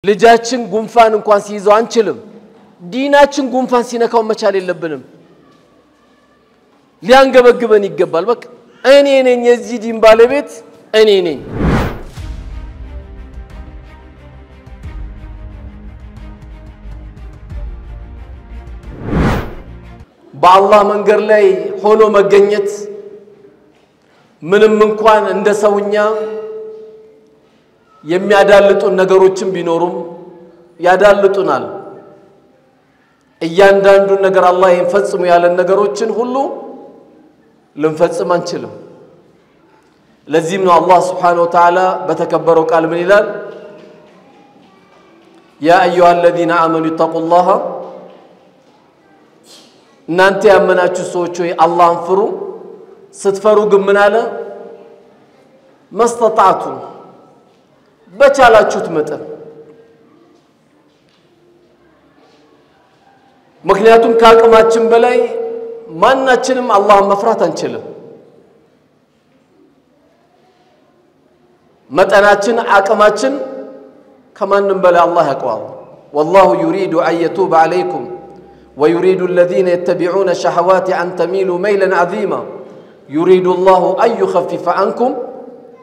ልጃችን ጉንፋን እንኳን ሲይዘው አንችልም ዲናችን ጉንፋን ሲነካው መቻል የለብንም ሊያንገበግበን ይገባል በቃ እኔ ነኝ የዚህ ዲን ባለቤት እኔ ነኝ በአላህ መንገድ ላይ ሆኖ መገኘት ምንም እንኳን እንደ ሰውኛ የሚያዳልጡ ነገሮችን ቢኖሩም ያዳልጡናል እያንዳንዱ ነገር አላህ ይፈጽሙ ያለ ነገሮችን ሁሉ ልንፈጽም አንችልም ለዚህም ነው አላህ Subhanahu Wa Ta'ala በተከበረው ቃል ምን ይላል ያ አዩሃ الذين آمنوا اتقوا الله እናንተ ያመናችሁ ሰዎች ሆይ አላህን ፍሩ ስትፈሩ ግን ምን አለ መስተጣቱ በቻላችሁት መጠን ምክንያቱም ከአቅማችን በላይ ማናችንም አላህን መፍራት አንችልም መጠናችን አቅማችን ከማንም በላይ አላህ ያውቃል والله يريد أن يتوب عليكم ويريد الذين يتبعون الشهوات أن تميلوا ميلا عظيما يريد الله أن يخفف عنكم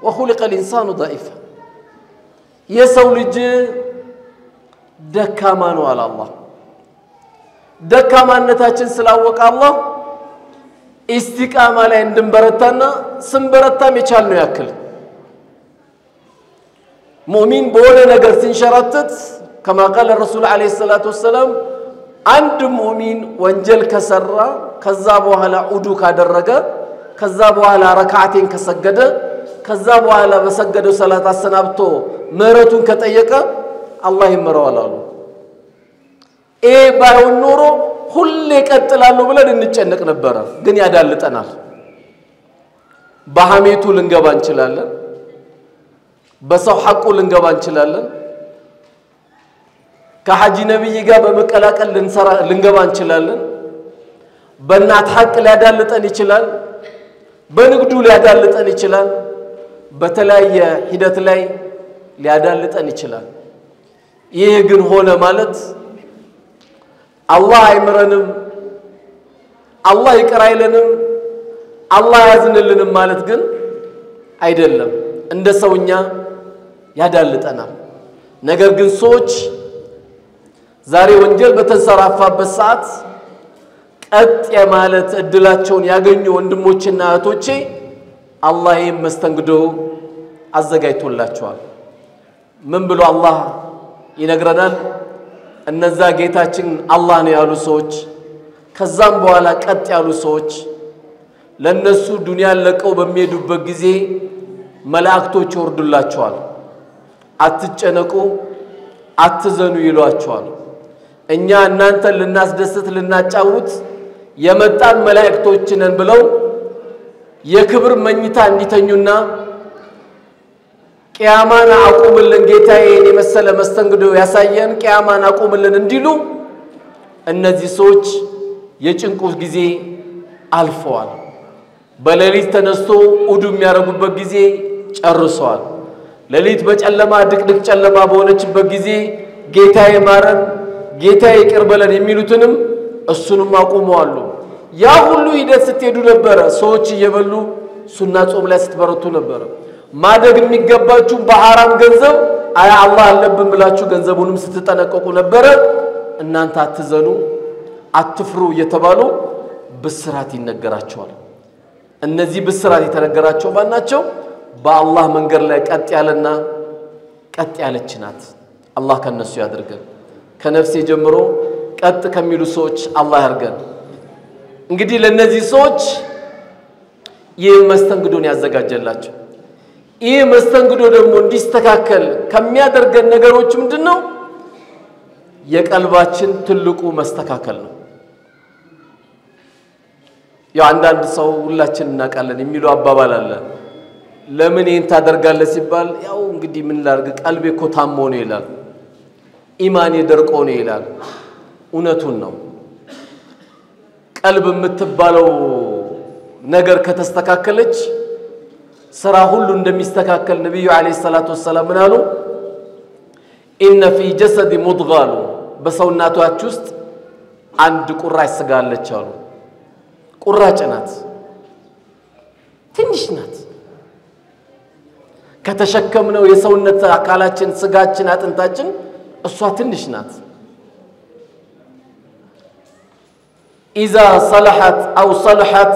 وخلق الإنسان ضعيفا يسول الج دكامان على الله دكامان نتاجن سلاوك الله استقامة لعندن برتنا سنبرتا ميشالنو يأكل مؤمن بوله نجر سنشرتت كما قال الرسول عليه الصلاة والسلام عند مؤمن وانجل كسرة كذابوا على عدو كادرجة كذابوا على ركعتين كسجدة كذابوا على مسجدوا صلاة السنابتو مرتون كتأيكا الله يمروا على الله إيه بايو النورو كل كتلالو بلاد نتجنك نبرة دنيا دالتنا بحميتو لنجبان شلالن بسوا حقو لنجبان شلالن كحاجي نبي يجاب مكلاك لنجبان شلالن بنات حق لا دالتني شلال بنقدو لا دالتني شلال بتلاي هدت لاي ሊያዳልጠን ይችላል ይሄ ግን ሆነ ማለት አላህ አይምረንም አላህ ይቅር አይለንም አላህ ያዝንልንም ማለት ግን አይደለም እንደ ሰውኛ ያዳልጠናል ነገር ግን ሰዎች ዛሬ ወንጀል በተንሰራፋበት ሰዓት ቀጥ የማለት እድላቸውን ያገኙ ወንድሞችና እህቶቼ አላህ መስተንግዶ አዘጋጅቶላቸዋል ምን ብሎ አላህ ይነግረናል እነዛ ጌታችን አላህ ነው ያሉ ሰዎች ከዛም በኋላ ቀጥ ያሉ ሰዎች ለነሱ ዱንያን ለቀው በሚሄዱበት ጊዜ መላእክቶች ይወርዱላቸዋል አትጨነቁ አትዘኑ ይሏቸዋል እኛ እናንተ ልናስደስት ልናጫውት የመጣን መላእክቶች ነን ብለው የክብር መኝታ እንዲተኙና ቂያማን አቁምልን ጌታዬ የመሰለ መስተንግዶ ያሳየን ቂያማን አቁምልን እንዲሉ እነዚህ ሰዎች የጭንቁ ጊዜ አልፈዋል በሌሊት ተነስቶ ኡዱ የሚያረጉበት ጊዜ ጨርሰዋል ሌሊት በጨለማ ድቅድቅ ጨለማ በሆነችበት ጊዜ ጌታዬ ማረን ጌታዬ ይቅር በለን የሚሉትንም እሱንም አቁመዋል ያ ሁሉ ሂደት ስትሄዱ ነበር ሰዎች እየበሉ ሱና ጾም ላይ ስትበረቱ ነበር ማደግ የሚገባችሁ በሐራም ገንዘብ አያ አላህ አለብን ብላችሁ ገንዘቡንም ስትጠነቀቁ ነበር እናንተ አትዘኑ አትፍሩ እየተባሉ ብስራት ይነገራቸዋል እነዚህ ብስራት የተነገራቸው ማናቸው በአላህ መንገድ ላይ ቀጥ ያለና ቀጥ ያለች ናት አላህ ከነሱ ያድርገን ከነፍሴ ጀምሮ ቀጥ ከሚሉ ሰዎች አላህ ያርገን እንግዲህ ለነዚህ ሰዎች ይህ መስተንግዶን ያዘጋጀላቸው ይህ መስተንግዶ ደግሞ እንዲስተካከል ከሚያደርገን ነገሮች ምንድነው የቀልባችን ትልቁ መስተካከል ነው ያው አንዳንድ ሰው ሁላችን እናቃለን የሚሉ አባባል አለ ለምን ይሄን ታደርጋለህ ሲባል ያው እንግዲህ ምን ላርግ ቀልቤ እኮ ታሞ ነው ይላል ኢማኔ ደርቆ ነው ይላል እውነቱን ነው ቀልብ የምትባለው ነገር ከተስተካከለች ስራ ሁሉ እንደሚስተካከል ነብዩ አለይሂ ሰላቱ ወሰለም ምናሉ إن في جسد مضغة بسوناتها ውስጥ አንድ ቁራጭ ስጋ አለች አሉ ቁራጭ ናት ትንሽ ናት ከተሸከምነው የሰውነት አካላችን ስጋችን አጥንታችን እሷ ትንሽ ናት إذا صلحت أو صلحت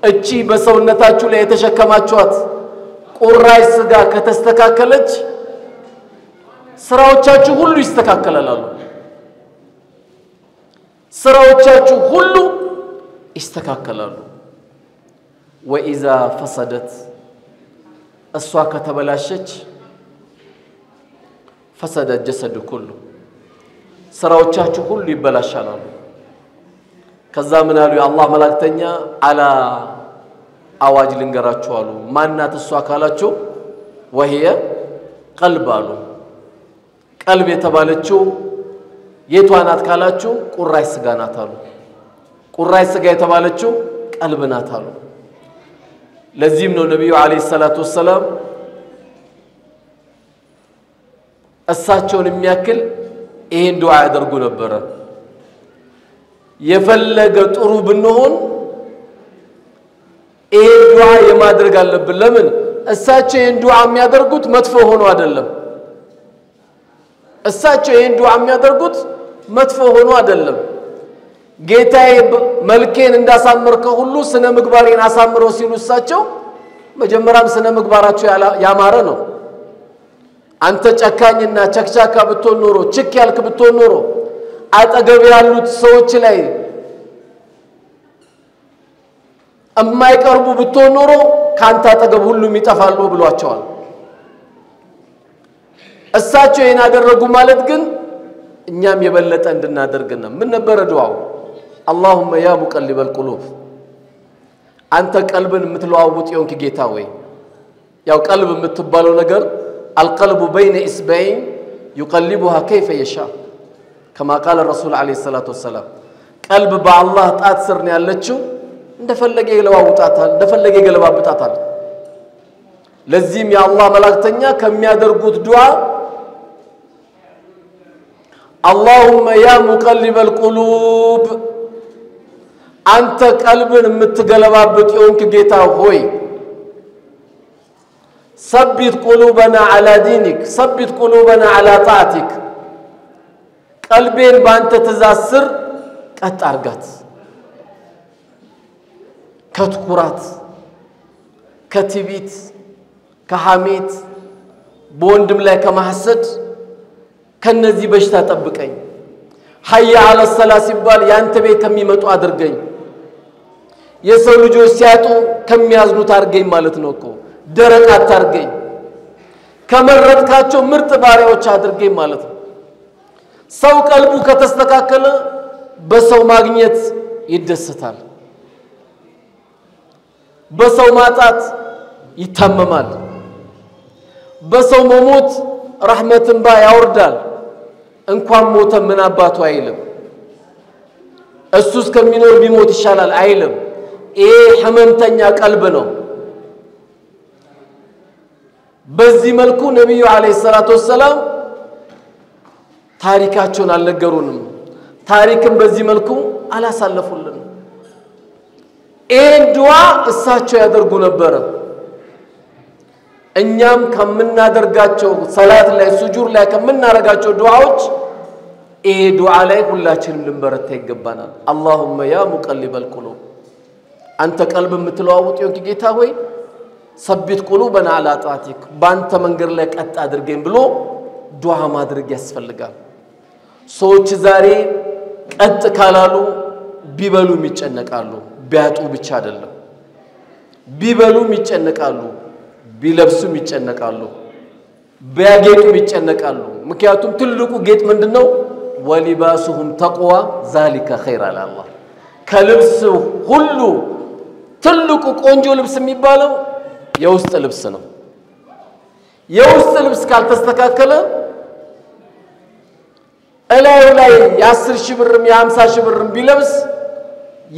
እቺ በሰውነታችሁ ላይ የተሸከማችኋት ቁራጭ ስጋ ከተስተካከለች ስራዎቻችሁ ሁሉ ይስተካከላሉ ስራዎቻችሁ ሁሉ ይስተካከላሉ وإذا فسدت እሷ ከተበላሸች فسد الجسد كله ስራዎቻችሁ ሁሉ ይበላሻሉ ከዛ ምን አሉ የአላህ መላእክተኛ አላ አዋጅ ልንገራችሁ አሉ ማናት እሷ ካላችሁ وهي قلب አሉ ቀልብ የተባለችው የቷ ናት ካላችሁ ቁራጭ ስጋ ናት አሉ ቁራጭ ስጋ የተባለችው ቀልብ ናት አሉ ለዚህም ነው ነብዩ አለይሂ ሰላቱ ወሰለም እሳቸውን የሚያክል ይሄን ዱዓ ያደርጉ ነበር የፈለገ ጥሩ ብንሆን ይሄን ዱዓ የማድረግ አለብን ለምን እሳቸው ይሄን ዱዓ የሚያደርጉት መጥፎ ሆኖ አይደለም እሳቸው ይሄን ዱዓ የሚያደርጉት መጥፎ ሆኖ አይደለም ጌታዬ መልኬን እንዳሳመርከው ሁሉ ስነ ምግባሬን አሳምረው ሲሉ እሳቸው መጀመሪያም ስነ ምግባራቸው ያማረ ነው አንተ ጨካኝና ቸክቻካ ብትሆን ኖሮ ችክ ያልክ ብትሆን ኖሮ አጠገብ ያሉት ሰዎች ላይ እማይቀርቡ ብትሆን ኖሮ ካንተ አጠገብ ሁሉም ይጠፋሉ ብሏቸዋል እሳቸው ይሄን አደረጉ ማለት ግን እኛም የበለጠ እንድናደርግና ምን ነበር ዱዓው اللهم يا مقلب القلوب አንተ ቀልብን የምትለዋውጥ የሆንክ ጌታ ወይ ያው ቀልብ የምትባለው ነገር القلب بين اصبعين يقلبها كيف يشاء كما قال الرسول عليه الصلاه والسلام ቀልብ በአላህ ጣት ስር ነው ያለችው እንደፈለገ ይለዋውጣታል እንደፈለገ ይገለባብጣታል ለዚህም የአላህ መላእክተኛ ከሚያደርጉት ዱዓ اللهم يا مقلب القلوب አንተ ቀልብን የምትገለባብጥ የሆንክ ጌታ ሆይ ثبت قلوبنا على دينك ثبت قلوبنا على طاعتك ቀልቤን ባንተ ትእዛዝ ስር ቀጥ አርጋት ከትኩራት ከትቢት ከሐሜት በወንድም ላይ ከማሐሰድ ከነዚህ በሽታ ጠብቀኝ ሐያ አለ ሰላህ ሲባል ያንተ ቤት ከሚመጡ አድርገኝ የሰው ልጆች ሲያጡ ከሚያዝኑት አድርገኝ ማለት ነው እኮ ደረቅ አታርገኝ ከመረጥካቸው ምርጥ ባሪያዎች አድርገኝ ማለት ነው ሰው ቀልቡ ከተስተካከለ በሰው ማግኘት ይደሰታል በሰው ማጣት ይታመማል በሰው መሞት ረህመትን ባ ያወርዳል እንኳን ሞተ ምን አባቱ አይልም እሱስ ከሚኖር ቢሞት ይሻላል አይልም ይሄ ህመምተኛ ቀልብ ነው በዚህ መልኩ ነብዩ አለይሂ ሰላቱ ወሰለም ታሪካቸውን አልነገሩንም ታሪክን በዚህ መልኩ አላሳለፉልን ይሄን ዱዓ እሳቸው ያደርጉ ነበር እኛም ከምናደርጋቸው ሰላት ላይ ሱጁድ ላይ ከምናረጋቸው ዱዓዎች ይሄ ዱዓ ላይ ሁላችንም ልንበረታ ይገባናል اللهم يا مقلب القلوب አንተ ቀልብ የምትለዋውጥ የሆንክ ጌታ ሆይ ثبت قلوبنا على طاعتك ባንተ መንገድ ላይ ቀጥ አድርገኝ ብሎ ዱዓ ማድረግ ያስፈልጋል ሰዎች ዛሬ ቀጥ ካላሉ ቢበሉ ይጨነቃሉ ቢያጡ ብቻ አይደለም ቢበሉ ይጨነቃሉ ቢለብሱ ይጨነቃሉ ቢያጌጡ ይጨነቃሉ ምክንያቱም ትልቁ ጌጥ ምንድነው ወሊባሱሁም ተቅዋ ذلك خير على الله ከልብስ ሁሉ ትልቁ ቆንጆ ልብስ የሚባለው የውስጥ ልብስ ነው የውስጥ ልብስ ካልተስተካከለ እላዩ ላይ የ10 ሺህ ብርም የ50 ሺህ ብርም ቢለብስ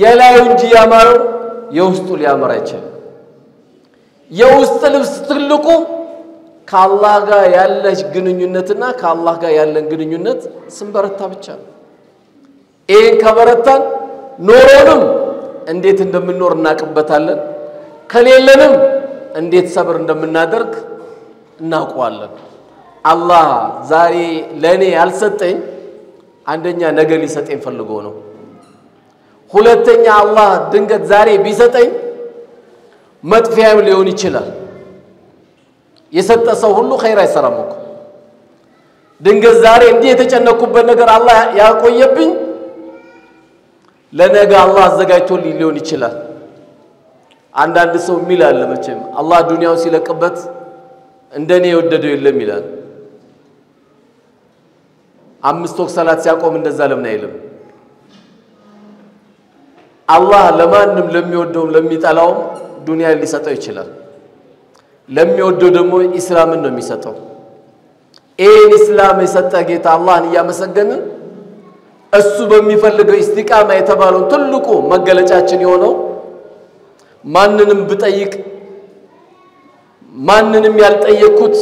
የላዩ እንጂ ያማረው የውስጡ ሊያመራ ይችላል የውስጥ ልብስ ትልቁ ከአላህ ጋር ያለሽ ግንኙነትና ከአላህ ጋር ያለን ግንኙነት ስንበረታ ብቻ ነው ይሄን ከበረታን ኖሮንም እንዴት እንደምንኖር እናቀበታለን ከሌለንም እንዴት ሰብር እንደምናደርግ እናውቀዋለን አላህ ዛሬ ለኔ ያልሰጠኝ አንደኛ ነገ ሊሰጠኝ ፈልጎ ነው ሁለተኛ አላህ ድንገት ዛሬ ቢሰጠኝ መጥፊያም ሊሆን ይችላል የሰጠ ሰው ሁሉ ኸይር አይሰራም እኮ ድንገት ዛሬ እንዲህ የተጨነኩበት ነገር አላህ ያቆየብኝ ለነገ አላህ አዘጋጅቶልኝ ሊሆን ይችላል አንዳንድ ሰው ሚላል ለመቼም አላህ ዱንያው ሲለቅበት እንደኔ የወደደው የለም ይላል አምስት ወቅት ሰላት ሲያቆም እንደዛ ለምን አይልም አላህ ለማንም ለሚወደው ለሚጠላው ዱንያ ሊሰጠው ይችላል ለሚወደው ደግሞ ኢስላምን ነው የሚሰጠው ይሄን ኢስላም የሰጠ ጌታ አላህን ያመሰገንን እሱ በሚፈልገው ኢስቲቃማ የተባለው ትልቁ መገለጫችን የሆነው ማንንም ብጠይቅ ማንንም ያልጠየቁት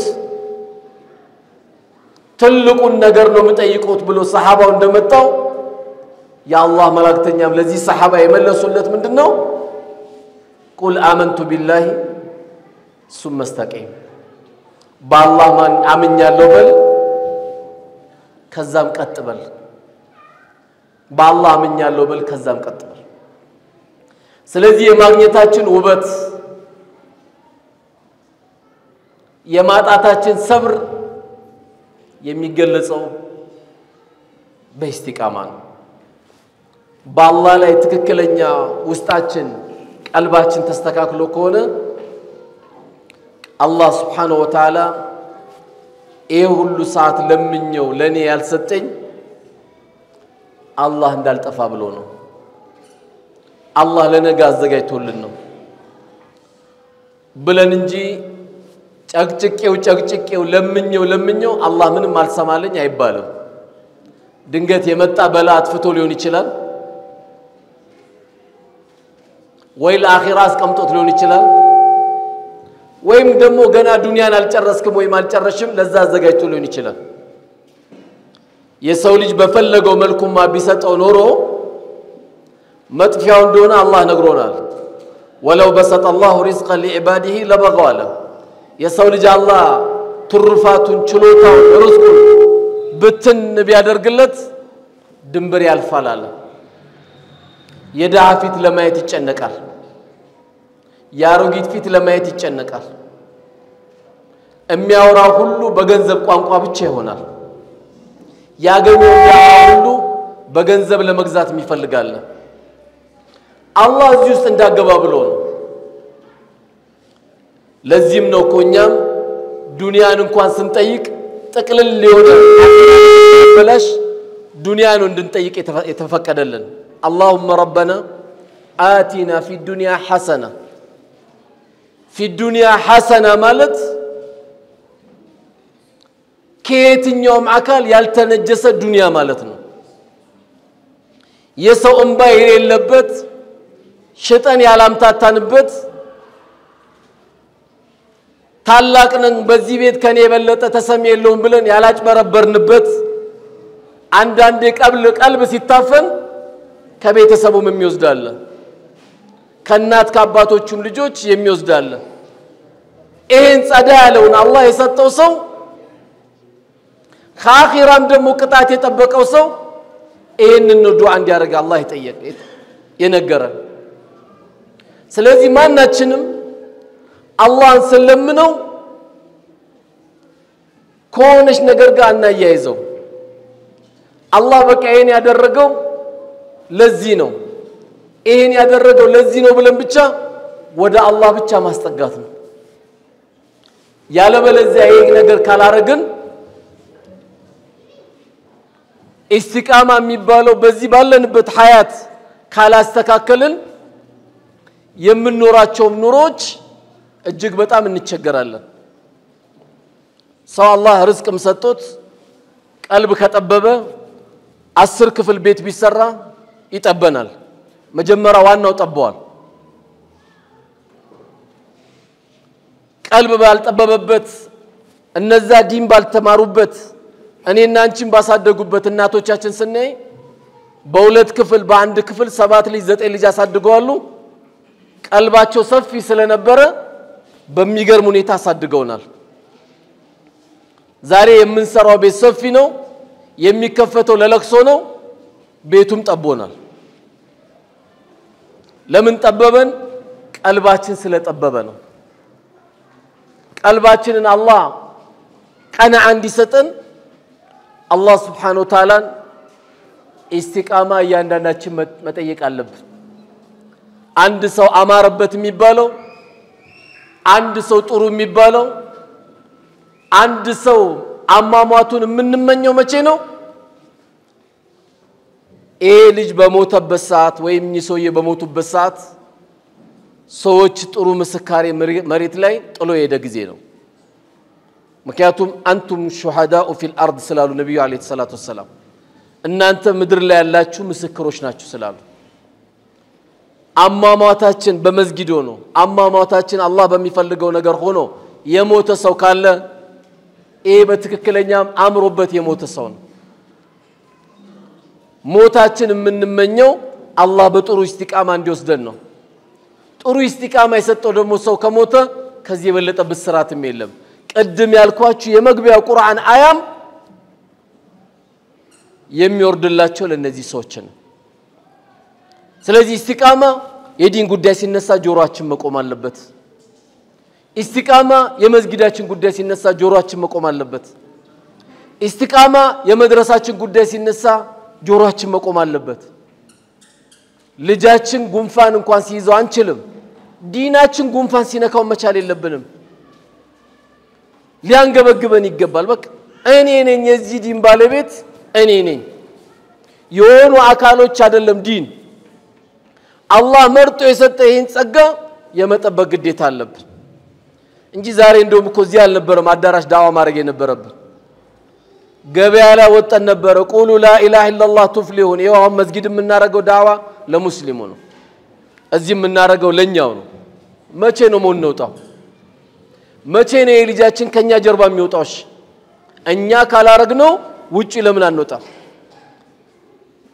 ትልቁን ነገር ነው የምጠይቁት ብሎ ሰሃባው እንደመጣው ያአላህ መላእክተኛም ለዚህ ሰሃባ የመለሱለት ምንድነው ቁል አመንቱ ቢላሂ ثم استقيم በአላህ ማን አምኛለሁ በል ከዛም ቀጥበል በአላህ አምኛለሁ በል ከዛም ቀጥበል ስለዚህ የማግኘታችን ውበት የማጣታችን ሰብር የሚገለጸው በኢስቲቃማ ነው በአላህ ላይ ትክክለኛ ውስጣችን ቀልባችን ተስተካክሎ ከሆነ አላህ Subhanahu Wa Ta'ala ይሄ ሁሉ ሰዓት ለምኘው ለኔ ያልሰጠኝ አላህ እንዳልጠፋ ብሎ ነው አላህ ለነገ አዘጋጅቶልን ነው ብለን እንጂ ጨቅጭቄው ለምኘው አላህ ምንም አልሰማለኝ አይባልም ድንገት የመጣ በላ አጥፍቶ ሊሆን ይችላል ወይ ለአኺራ አስቀምጦት ሊሆን ይችላል ወይም ደግሞ ገና ዱንያን አልጨረስክም ወይም አልጨረሽም ለዛ አዘጋጅቶ ሊሆን ይችላል የሰው ልጅ በፈለገው መልኩማ ቢሰጠው ኖሮ መጥፊያው እንደሆነ አላህ ነግሮናል ወለው በሰጠ الله رزقا لعباده لبغوا له የሰው ልጅ አላህ ትሩፋቱን ችሎታው ርዝቁን ብትን ቢያደርግለት ድንበር ያልፋል አለ የደሃ ፊት ለማየት ይጨነቃል ያሮጊት ፊት ለማየት ይጨነቃል የሚያወራው ሁሉ በገንዘብ ቋንቋ ብቻ ይሆናል ያገኘው ሁሉ በገንዘብ ለመግዛት የሚፈልጋል አላህ እዚህ ውስጥ እንዳገባ ብሎ ነው ለዚህም ነው ኮኛም ዱንያን እንኳን ስንጠይቅ ጥቅልል ሊሆን በላሽ ዱንያን እንድንጠይቅ የተፈቀደልን اللهم ربنا آتنا في الدنيا حسنة في الدنيا حسنة مالت كيتنيوم عكال يالتنجس الدنيا مالتنا يسو انباير اللبت شيطان يعلم تاتنبت ታላቅነን በዚህ ቤት ከኔ የበለጠ ተሰሚ የለውም ብለን ያላጭ በረበርንበት አንዳንዴ ቀልብ ሲታፈን ከቤተሰቡም የሚወስዳለ ከናት ከአባቶቹም ልጆች የሚወስዳለ ይሄን ጸዳ ያለውን አላህ የሰጠው ሰው ከአኺራም ደግሞ ቅጣት የጠበቀው ሰው ይሄንን ዱዓ እንዲያደርግ አላህ ይጠየቅ የነገረን ስለዚህ ማናችንም አላህን ስለምነው ኮነሽ ነገር ጋር እናያይዘው አላህ በቃ ይሄን ያደረገው ለዚህ ነው ይሄን ያደረገው ለዚህ ነው ብለን ብቻ ወደ አላህ ብቻ ማስጠጋት ነው ያለበለዚያ ይሄ ነገር ካላረግን ኢስቲቃማ የሚባለው በዚህ ባለንበት ሐያት ካላስተካከልን የምንኖራቸው ኑሮች እጅግ በጣም እንቸገራለን ሰው አላህ ርዝቅም ሰጥቶት ቀልብ ከጠበበ 10 ክፍል ቤት ቢሰራ ይጠበናል መጀመሪያ ዋናው ጠበዋል ቀልብ ባልጠበበበት እነዛ ዲን ባልተማሩበት እኔና አንቺን ባሳደጉበት እናቶቻችን ስናይ በሁለት ክፍል በአንድ ክፍል 7 ልጅ 9 ልጅ አሳድገዋሉ ቀልባቸው ሰፊ ስለነበረ በሚገርም ሁኔታ አሳድገውናል ዛሬ የምንሰራው ቤት ሰፊ ነው የሚከፈተው ለለቅሶ ነው ቤቱም ጠቦናል ለምን ጠበበን ቀልባችን ስለጠበበ ነው ቀልባችንን አላህ ቀናዓ እንዲሰጠን አላህ Subhanahu Wa Ta'ala ኢስቲቃማ ያንዳንዳችን መጠየቅ አለብን አንድ ሰው አማረበት የሚባለው አንድ ሰው ጥሩ የሚባለው አንድ ሰው አማማቱን የምንመኘው መቼ ነው ልጅ በሞተበት ሰዓት ወይም ኒሶዬ በሞቱበት ሰዓት ሰዎች ጥሩ መስካሪ መሬት ላይ ጥሎ የሄደ ጊዜ ነው ምክንያቱም አንቱም ሹሃዳኡ ፊል አርድ ስላሉ ነብዩ አለይሂ ሰላቱ ወሰለም እናንተ ምድር ላይ ያላችሁ ምስክሮች ናችሁ ስላሉ አማማታችን በመስጊድ ሆኖ አማማታችን አላህ በሚፈልገው ነገር ሆኖ የሞተ ሰው ካለ በትክክለኛም አምሮበት የሞተ ሰው ነው ሞታችን የምንመኘው አላህ በጥሩ ኢስቲቃማ እንዲወስደን ነው ጥሩ ኢስቲቃማ የሰጠው ደግሞ ሰው ከሞተ ከዚህ የበለጠ ብስራትም የለም ቀድም ያልኳችሁ የመግቢያው ቁርአን አያም የሚወርድላቸው ለነዚህ ሰዎች ነው ስለዚህ ኢስቲቃማ የዲን ጉዳይ ሲነሳ ጆሮአችን መቆም አለበት ኢስቲቃማ የመስጊዳችን ጉዳይ ሲነሳ ጆሮአችን መቆም አለበት ኢስቲቃማ የመድረሳችን ጉዳይ ሲነሳ ጆሮአችን መቆም አለበት ልጃችን ጉንፋን እንኳን ሲይዘው አንችልም ዲናችን ጉንፋን ሲነካው መቻል የለብንም ሊያንገበግበን ይገባል በቃ እኔ ነኝ የዚህ ዲን ባለቤት እኔ ነኝ የሆኑ አካሎች አይደለም ዲን አላህ መርጦ የሰጠ ይሄን ጸጋ የመጠበቅ ግዴታ አለብን እንጂ ዛሬ እንደውም እኮ እዚህ አልነበረም አዳራሽ ዳዋ ማድረግ የነበረብን ገበያ ላይ ወጣን ነበር ቁሉ ላ ኢላሃ ኢላላህ ትፍሊሁን ይሄው መስጊድ የምናረገው ዳዋ ለሙስሊሙ ነው እዚህ የምናረገው ለኛው ነው መቼ ነው ሞንወጣው መቼ ነው የልጃችን ከኛ ጀርባ የሚወጣውሽ እኛ ካላረግነው ውጪ ለምን አንወጣ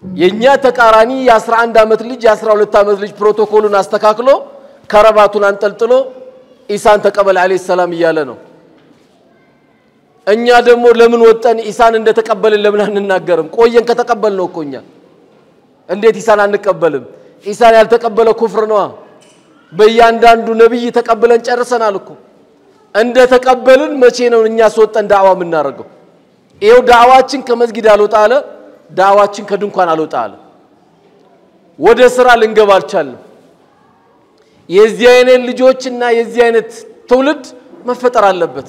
የኛ ተቃራኒ የ11 አመት ልጅ የ12 አመት ልጅ ፕሮቶኮሉን አስተካክሎ ከረባቱን አንጠልጥሎ ኢሳን ተቀበል አለይሂ ሰላም ይያለ ነው እኛ ደግሞ ለምን ወጣን ኢሳን እንደተቀበልን ለምን አንናገርም ቆየን ከተቀበልነው እኮኛ እንዴት ኢሳን አንቀበልም ኢሳን ያልተቀበለ ኩፍር ነው በእያንዳንዱ ነብይ ተቀበለን ጨርሰናል እኮ እንደ ተቀበልን መቼ ነው እኛ ወጣን ዳዋ የምናረገው ይሄው ዳዋችን ከመስጊድ አልወጣ አለ ዳዋችን ከድንኳን አልወጣ አለ ወደ ስራ ልንገባ አልቻለም የዚህ አይነት ልጆችና የዚህ አይነት ትውልድ መፈጠር አለበት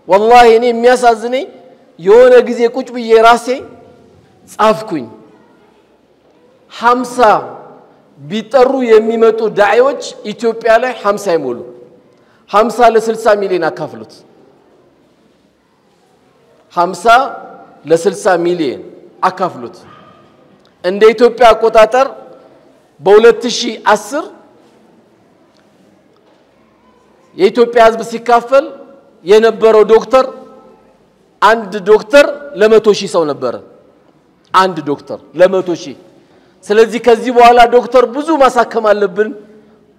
والله እኔ የሚያሳዝነኝ የሆነ ጊዜ ቁጭ ብዬ ራሴ ጻፍኩኝ 50 ቢጠሩ የሚመጡ ዳዒዎች ኢትዮጵያ ላይ 50 ይሞሉ 50 ለ60 ሚሊዮን አካፍሉት 50 ለ60 ሚሊዮን አካፍሉት እንደ ኢትዮጵያ አቆጣጠር በ2010 የኢትዮጵያ ህዝብ ሲካፈል የነበረው ዶክተር አንድ ዶክተር ለ100 ሺህ ሰው ነበር አንድ ዶክተር ለ100 ሺህ ስለዚህ ከዚህ በኋላ ዶክተር ብዙ ማሳከም አለብን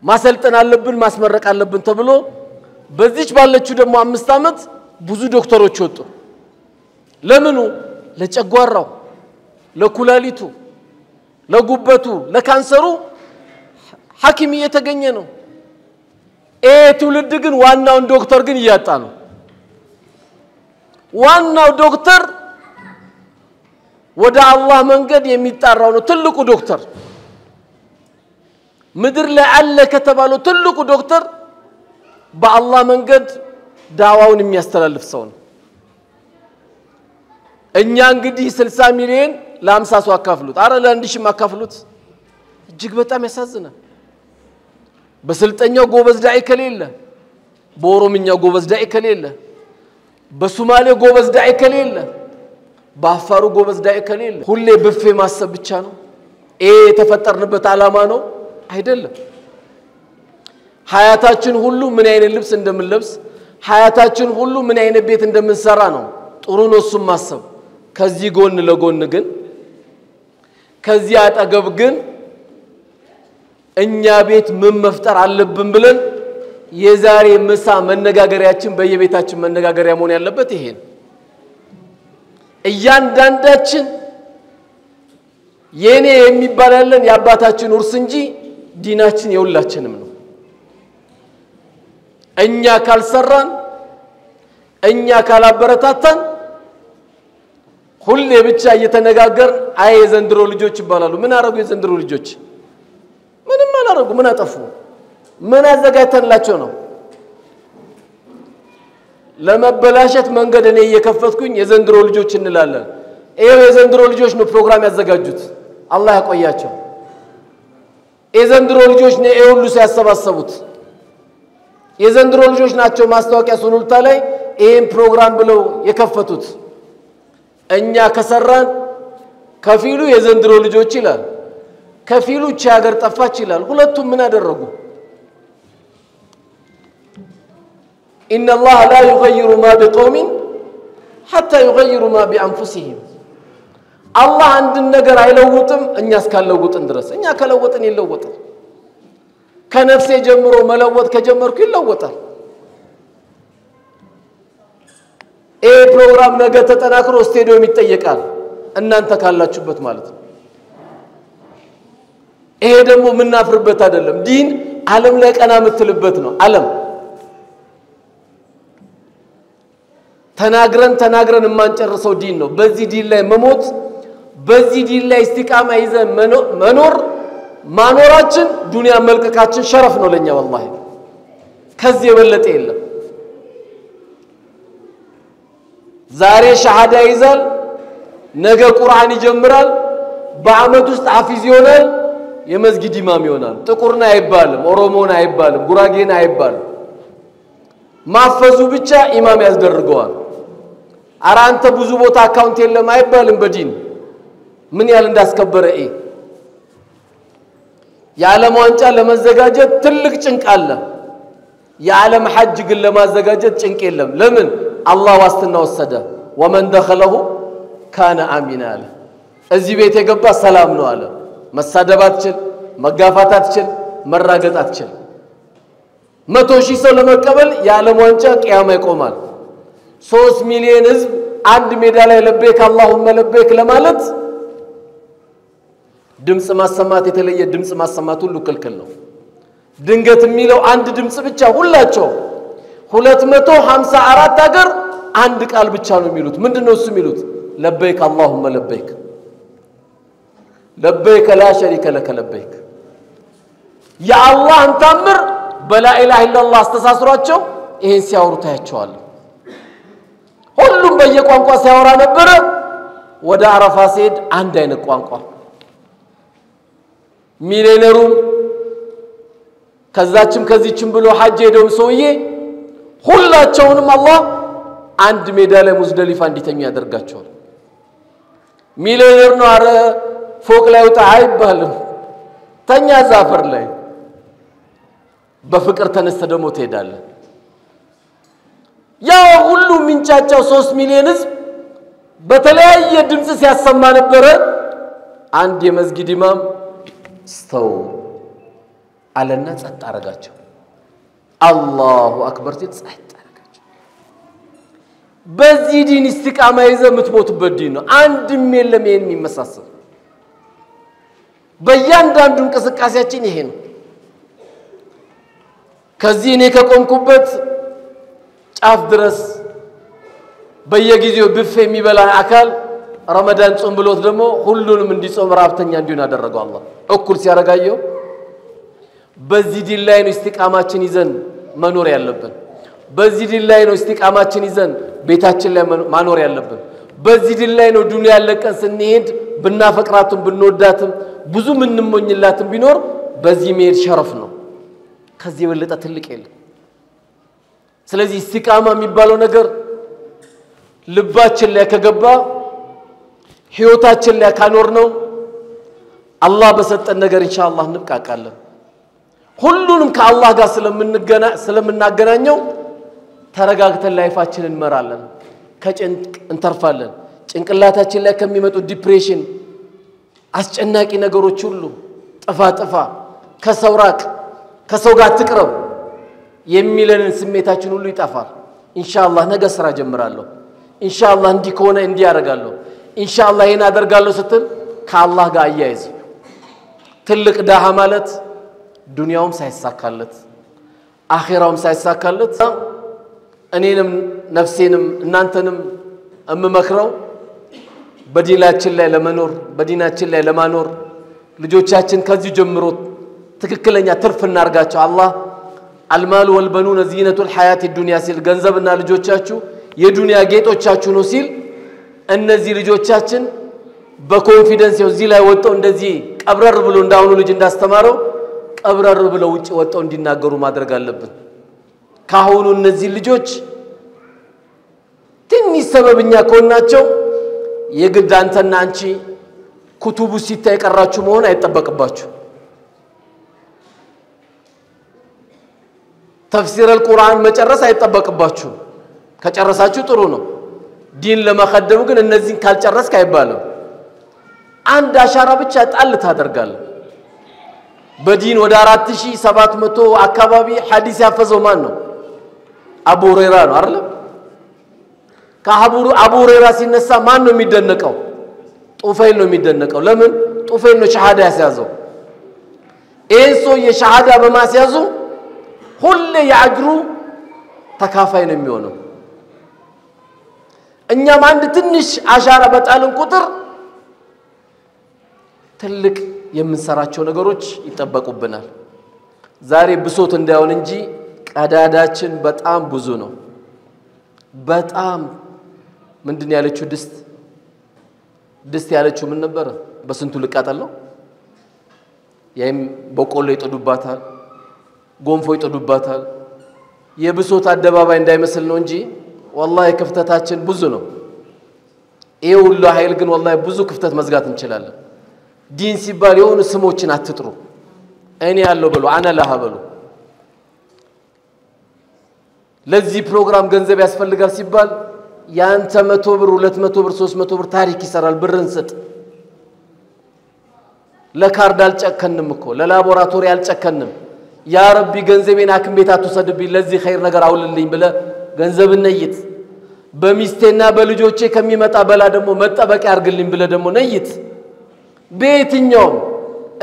ማሰልጠን አለብን ማስመረቅ አለብን ተብሎ በዚች ባለችው ደግሞ 5 አመት ብዙ ዶክተሮች ወጡ ለምኑ ለጨጓራው ለኩላሊቱ ለጉበቱ ለካንሰሩ ሐኪም እየተገኘ ነው ትውልድ ግን ዋናውን ዶክተር ግን ያጣ ነው ዋናው ዶክተር ወደ አላህ መንገድ የሚጣራው ነው ትልቁ ዶክተር ምድር ላይ አለ ከተባለው ትልቁ ዶክተር በአላህ መንገድ ዳዋውን የሚያስተላልፍ ሰው ነው እኛ እንግዲህ 60 ሚሊዮን ለ50 ሰው አካፍሉት አረ ለ1 ሺህ ማካፍሉት እጅግ በጣም ያሳዝናል በስልጠኛው ጎበዝ ዳኢ ከሌለ በኦሮምኛው ጎበዝ ዳኢ ከሌለ በሶማሌ ጎበዝ ዳኢ ከሌለ በአፋሩ ጎበዝ ዳኢ ከሌለ ሁሌ በፌ ማሰብ ብቻ ነው የተፈጠርንበት ዓላማ ነው አይደለም ሐያታችን ሁሉ ምን አይነት ልብስ እንደምንለብስ ሐያታችን ሁሉ ምን አይነት ቤት እንደምንሰራ ነው ጥሩ ነው እሱም ማሰብ ከዚህ ጎን ለጎን ግን ከዚህ አጠገብ ግን እኛ ቤት ምን መፍጠር አለብን ብለን የዛሬ ምሳ መነጋገሪያችን በየቤታችን መነጋገሪያ መሆን ያለበት ይሄ ነው እያንዳንዳችን የኔ የሚባላለን ያባታችን ውርስ እንጂ ዲናችን የሁላችንም ነው እኛ ካልሰራን እኛ ካላበረታታን ሁሌ ብቻ እየተነጋገር አይ ዘንድሮ ልጆች ይባላሉ ምን አረጉ የዘንድሮ ልጆች ምንም አላረጉ ምን አጠፉ ምን አዘጋጅተንላቸው ነው ለመበላሸት መንገድ እኔ እየከፈትኩኝ የዘንድሮ ልጆች እንላለን ይሄው የዘንድሮ ልጆች ነው ፕሮግራም ያዘጋጁት አላህ ያቆያቸው የዘንድሮ ልጆች ነው ሁሉ ሲያሰባሰቡት የዘንድሮ ልጆች ናቸው ማስተዋቂያ ሱሉልታ ላይ ይሄን ፕሮግራም ብለው የከፈቱት እኛ ከሰራን ከፊሉ የዘንድሮ ልጆች ይላል ከፊሉ ቻገር ጠፋች ይላል ሁለቱም ምን አደረጉ إن الله لا يغير ما بقوم حتى يغيروا ما بأنفسهم الله عند النجار አይለውጥም እኛስ ካልለውጥን ድረስ እኛ ከለውጥን ይለውጣል ከነፍሴ ጀምሮ መለወጥ ከጀመርኩ ይለውጣል ይሄ ፕሮግራም ነገ ተጠናክሮ ስቴዲዮም ይጠየቃል እናንተ ካላችሁበት ማለት ነው ይሄ ደግሞ ምናፍርበት አይደለም ዲን ዓለም ላይ ቀና ምትልበት ነው ዓለም ተናግረን ማንጨርሰው ዲን ነው በዚህ ዲን ላይ መሞት በዚህ ዲን ላይ እስቲቃማ ይዘን መኖር ማኖራችን ዱንያ መልቀቃችን ሸረፍ ነው ለኛ والله ከዚህ የበለጠ የለም ዛሬ ሸሃዳ ይዛል ነገ ቁርአን ይጀምራል በአመት ውስጥ ሐፊዝ ይሆናል የመስጊድ ኢማም ይሆናል ጥቁርና አይባልም ኦሮሞና አይባልም ጉራጌና አይባልም ማፈዙ ብቻ ኢማም ያስደርገዋል አራንተ ብዙ ቦታ አካውንት የለም አይባልም በዲን ምን ያህል እንዳስከበረ የዓለም ዋንጫ ለማዘጋጀት ትልቅ ጭንቅ አለ የዓለም ሐጅ ግን ለማዘጋጀት ጭንቅ የለም ለምን አላህ ዋስትና ወሰደ ወመን دخله كان امنا አለ እዚህ ቤት የገባ ሰላም ነው አለ መሳደባትችል መጋፋታትችል መራገጣትችል 100,000 ሰው ለመቀበል የዓለም ዋንጫ ቂያማ ይቆማል 3 ሚሊዮን ህዝብ አንድ ሜዳ ላይ ለበይክ اللهم ለበይክ ለማለት ድምጽ ማሰማት የተለየ ድምጽ ማሰማት ሁሉ ክልክል ነው ድንገት የሚለው አንድ ድምጽ ብቻ ሁላቸው 254 ሀገር አንድ ቃል ብቻ ነው የሚሉት ምንድነው እሱ የሚሉት ለበይክ اللهم ለበይክ لبيك لا شريك لك لبيك يا الله انتمر بلا اله الا الله استساسراچو ይሄን ሲያወሩ ታያቸዋል ሁሉም በየቋንቋ ሲያወራ ነበር ወደ አረፋ ሲሄድ አንድ አይነት ቋንቋ ሚሊዮነሩ ከዛችም ከዚችም ብሎ ሐጅ ሄደው ሰውዬ ሁላቸውንም አላህ አንድ ሜዳ ላይ ሙዝደሊፋ እንዲተኙ ያደርጋቸዋል ሚሊዮነር ነው አረ ፎቅ ላይ ወጣ አይባልም ተኛ ዛፈር ላይ በፍቅር ተነስተ ደሞ ትሄዳለ ያ ሁሉ ምንጫጫው 3 ሚሊዮን ህዝብ በተለያየ ድምጽ ሲያሰማ ነበር አንድ የመስጊድ ኢማም ስተው አለና ጸጥ አረጋቸው አላሁ አክበር ጸጥ አረጋቸው በዚህ ዲን እስቲቃማ ይዘ ምትሞትበት ዲን ነው አንድም የለም ይሄን የሚመሳሰል በእያንዳንዱ እንቅስቃሴያችን ይሄ ነው ከዚህ እኔ ከቆምኩበት ጫፍ ድረስ በየጊዜው ብፍ የሚበላ አካል ረመዳን ጾም ብሎት ደግሞ ሁሉንም እንዲጾም ራብተኛ እንዲሆን አደረገው አላህ እኩል ሲያረጋየው በዚህ ዲን ላይ ነው እስቲቃማችን ይዘን መኖር ያለብን በዚህ ዲን ላይ ነው እስቲቃማችን ይዘን ቤታችን ላይ ማኖር ያለብን በዚህ ዲን ላይ ነው ዱንያ ለቀን ስንሄድ ብናፈቅራቱም ብንወዳትም ብዙ ምንሞኝላትም ቢኖር በዚህ መሄድ ሸረፍ ነው ከዚህ በለጠ ትልቅ የለም ስለዚህ እስቲቃማ የሚባለው ነገር ልባችን ላይ ከገባ ህይወታችን ላይ ካኖር ነው አላህ በሰጠን ነገር ኢንሻአላህ እንብቃቃለን ሁሉንም ከአላህ ጋር ስለምናገናኘው ተረጋግተን ላይፋችንን እንመራለን ከጭንቅ እንተርፋለን ጭንቅላታችን ላይ ከሚመጡ ዲፕሬሽን አስጨናቂ ነገሮች ሁሉ ጥፋ ከሰው ራቅ ከሰው ጋር ትቅረብ የሚለንን ስሜታችን ሁሉ ይጣፋል ኢንሻአላህ ነገ ስራ ጀምራለሁ ኢንሻአላህ እንዲ ከሆነ እንዲ ያደርጋለሁ ኢንሻአላህ ይሄን አደርጋለሁ ስትል ከአላህ ጋር አያይዝ ትልቅ ዳሃ ማለት ዱንያውም ሳይሳካለት አኺራውም ሳይሳካለት እኔንም ነፍሴንም እናንተንም እመመክረው በዲናችን ላይ ለመኖር በዲናችን ላይ ለማኖር ልጆቻችን ከዚህ ጀምሮ ትክክለኛ ትርፍ እናርጋቸው አላህ المال والبنون زينة الحياة الدنيا ሲል ገንዘብና ልጆቻችሁ የዱንያ ጌጦቻችሁ ነው ሲል እነዚህ ልጆቻችን በኮንፊደንስ እዚህ ላይ ወጣው እንደዚህ ቀብረር ብሎ እንዳውኑ ልጅ እንዳስተማረው ቀብረር ብለው ውጪ ወጣው እንዲናገሩ ማድረግ አለብን ካሁኑ እነዚህ ልጆች ትንሽ ሰበብኛ ከሆናቸው የግድ አንተና አንቺ ኩቱቡ ሲታ ይቀራችሁ መሆን አይተበቅባችሁ ተፍሲር القرآن መጨረስ አይተበቅባችሁ ከጨረሳችሁ ጥሩ ነው ዲን ለማخدም ግን እነዚህን ካልጨረስክ አይባልም አንድ አሻራ ብቻ ጣል ታደርጋለህ በዲን ወደ 4700 አካባቢ ሐዲስ ያፈዘው ማን ነው አቡ ሁረይራ ነው አይደል ከአቡ ሁረይራ ሲነሳ ማን ነው የሚደነቀው ጡፈይል ነው የሚደነቀው ለምን ጡፈይል ነው ሸሃዳ ያስያዘው ኤንሶ የሸሃዳ በማስያዙ ሁሉ ያጅሩ ተካፋይ ነው የሚሆነው እኛም አንድ ትንሽ አሻራ በጣልን ቁጥር ትልቅ የምንሰራቸው ነገሮች ይተበቁብናል ዛሬ ብሶት እንዳይሆን እንጂ ቀዳዳችን በጣም ብዙ ነው በጣም ምንድነው ያለችው ድስት ያለችው ምን ነበር በስንቱ ልቃጠል ነው ያም በቆሎ ይጥዱባታል ጎንፎ ይጥዱባታል የብሶት አደባባይ እንዳይመስል ነው እንጂ والله ክፍተታችን ብዙ ነው ይሄ ሁሉ ኃይል ግን والله ብዙ ክፍተት መዝጋት እንችላለን ዲን ሲባል የሆኑ ስሞችን አትጥሩ እኔ ያለው ብሎ አና ለሃ ብሎ ለዚህ ፕሮግራም ገንዘብ ያስፈልጋል ሲባል ያንተ 100 ብር 200 ብር 300 ብር ታሪክ ይሰራል ብርን ሰጥ ለካርድ አልጨከንም እኮ ለላቦራቶሪ አልጨከንም ያ ረቢ ገንዘቤን አክም ቤት አትወሰድብኝ ለዚህ ኸይር ነገር አውልልኝ ብለ ገንዘብ ነይት በሚስቴና በልጆቼ ከሚመጣ በላ ደግሞ መጠበቅ ያርግልኝ ብለ ደግሞ ነይት በየትኛው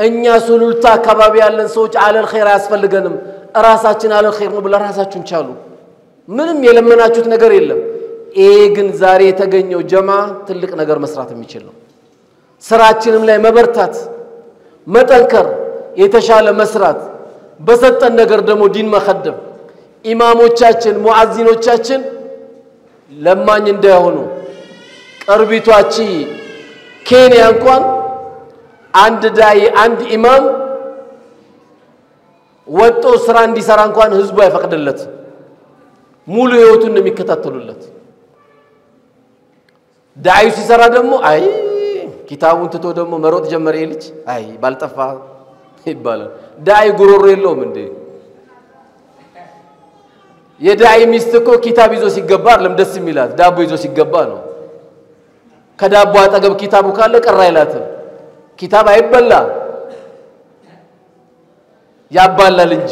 እኛ ሱሉልታ አካባቢ ያለን ሰዎች አለል ኸይር ያስፈልገንም ራሳችን አለል ኸይር ነው ብለ ራሳችሁን ቻሉ ምንም የለመናችሁት ነገር የለም ይሄ ግን ዛሬ የተገኘው ጀማ ትልቅ ነገር መስራት የሚችል ነው ስራችንም ላይ መበርታት መጠንከር የተሻለ መስራት በሰጠን ነገር ደግሞ ዲን መخدም ኢማሞቻችን ሙአዚኖቻችን ለማኝ እንዳይሆኑ ቀርቢቷቺ ኬንያ እንኳን አንድ ዳይ አንድ ኢማም ወጦ ስራ እንዲሰራ እንኳን ህዝቡ አይፈቅድለት ሙሉ ህይወቱን የሚከታተሉለት ዳዩ ሲሰራ ደግሞ አይ ኪታቡን ትቶ ደግሞ መሮጥ ጀመረ ይልች አይ ባልጠፋ ይባላል ዳይ ጉሮሮ የለውም እንዴ የዳይ ሚስትኮ ኪታብ ይዞ ሲገባ አይደለም ደስ የሚላት ዳቦ ይዞ ሲገባ ነው ከዳቦ አጠገብ ኪታቡ ካለ ቀራ ይላትም ኪታብ አይበላ ያባላል እንጂ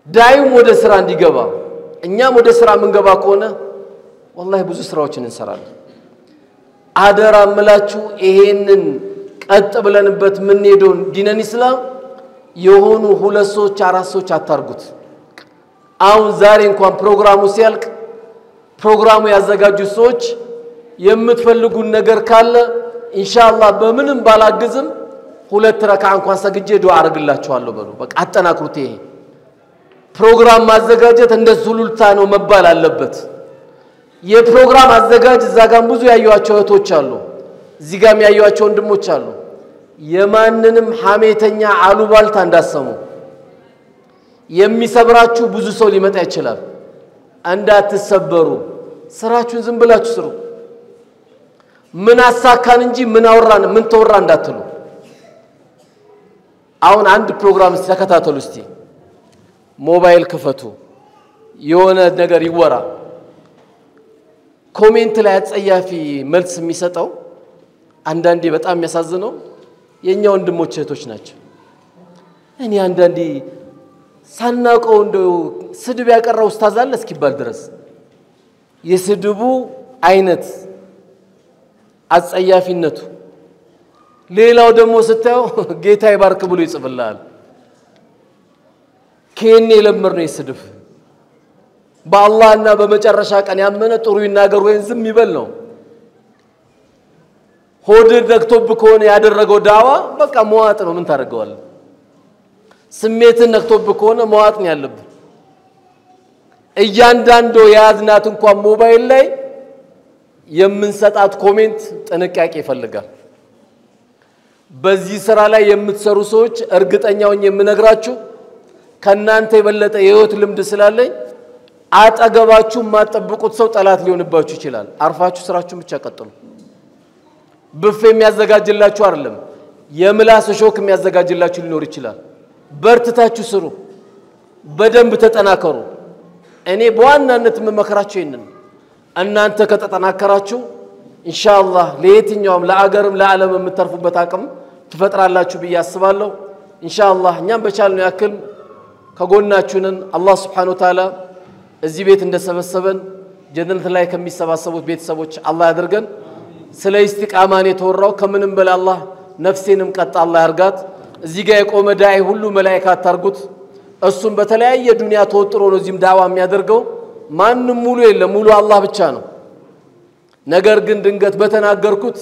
ዳይም ወደ ስራ እንዲገባ እኛም ወደ ስራ መንገባ ከሆነ والله ብዙ ስራዎችን እንሰራለን አደራ አምላችሁ ይሄንን ቀጥ ብለንበት ምን ሄዶ ዲነን እስላም የሆኑ ሁለት ሰዎች አራት ሰዎች አታርጉት አሁን ዛሬ እንኳን ፕሮግራሙ ሲያልቅ ፕሮግራሙ ያዘጋጁ ሰዎች የምትፈልጉን ነገር ካለ ኢንሻአላህ በምንም ባላግዝም ሁለት ረካ እንኳን ሰግጄ ዱዓ አርግላችኋለሁ በሉ በቃ አጠናክሩት ይሄ ፕሮግራም ማዘጋጀት እንደ ሱሉልታ ነው መባል አለበት የፕሮግራም አዘጋጅ ዛጋም ብዙ ያዩዋቸው እህቶች አሉ እዚህ ጋር ያዩዋቸው ወንድሞች አሉ የማንንም ሐሜተኛ አሉባልታ እንዳሰሙ የሚሰብራችሁ ብዙ ሰው ሊመጣ ይችላል እንዳትሰበሩ ስራችሁን ዝም ብላችሁ ስሩ ምን አሳካን እንጂ ምን አወራን ምን ተወራ እንዳትሉ አሁን አንድ ፕሮግራም ተከታተሉ እስቲ ሞባይል ክፈቱ የሆነ ነገር ይወራ ኮሜንት ላይ አጸያፊ መልስ የሚሰጠው አንዳንዴ በጣም የሚያሳዝነው የኛ ወንድሞች እህቶች ናቸው እኔ አንዳንዴ ሳናቀው እንደው ስድብ ያቀረው ኡስታዝ አለ እስኪባል ድረስ የስድቡ አይነት አጸያፊነቱ ሌላው ደግሞ ስታየው ጌታ ይባርክ ብሎ ይጽፍልሃል ከኔ ለምር ነው ይስድብ በአላህና በመጨረሻ ቀን ያመነ ጥሩ ይናገር ወይ ዝም ይበል ነው ሆድ ነክቶብ ከሆነ ያደረገው ዳዋ በቃ መዋጥ ነው ምን ታደርገዋለህ ስሜትን ነክቶብ ከሆነ መዋጥ ነው ያለብህ እያንዳንዱ ያዝናት እንኳን ሞባይል ላይ የምንሰጣት ኮሜንት ጥንቃቄ ይፈልጋል በዚህ ስራ ላይ የምትሰሩ ሰዎች እርግጠኛውን የምነግራችሁ ከናንተ የበለጠ የህይወት ልምድ ስላለኝ አጠገባችሁ ማጠብቁት ሰው ጠላት ሊሆንባችሁ ይችላል አርፋችሁ ስራችሁን ብቻ ቀጥሉ ብፌ የሚያዘጋጅላችሁ አይደለም የምላስ ሾክ የሚያዘጋጅላችሁ ሊኖር ይችላል በርትታችሁ ስሩ በደንብ ተጠናከሩ እኔ በዋናነት መመከራችሁ ይሄንን እናንተ ከተጠናከራችሁ ኢንሻአላህ ለየትኛውም ለአገርም ለዓለም የምትተርፉበት አቅም ትፈጥራላችሁ ብዬ አስባለሁ ኢንሻአላህ እኛም በቻልነው ያክል ከጎናችሁን አላህ Subhanahu Wa Ta'ala እዚህ ቤት እንደሰበሰበን ጀነት ላይ ከሚሰባሰቡት ቤተሰቦች አላህ ያድርገን ስለ ኢስቲቃማን የተወራው ከምንም በላይ አላህ ነፍሴንም ቀጥ አላህ ያርጋት እዚህ ጋር የቆመ ዳይ ሁሉ መላእክት ታርጉት እሱም በተለያየ ዱንያ ተወጥሮ ነው እዚህም ዳዋ የሚያደርገው ማንንም ሙሉ የለም ሙሉ አላህ ብቻ ነው ነገር ግን ድንገት በተናገርኩት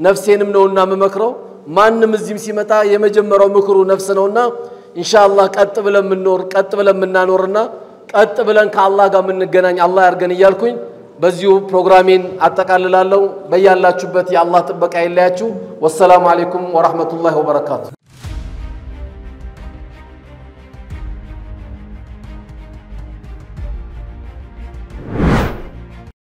ነፍሴንም ነውና መመክረው ማንንም እዚህም ሲመጣ የመጀመሪያው ምክሩ ነፍስ ነውና ኢንሻአላህ ቀጥ ብለን ምንኖር ቀጥ ብለን ምናኖርና ቀጥ ብለን ከአላህ ጋር ምንገናኝ አላህ ያርገን ይያልኩኝ በዚሁ ፕሮግራሜን አጠቃልላለሁ በያላችሁበት የአላህ ጥበቃ ይለያችሁ ወሰላሙ አለይኩም ወራህመቱላሂ ወበረካቱ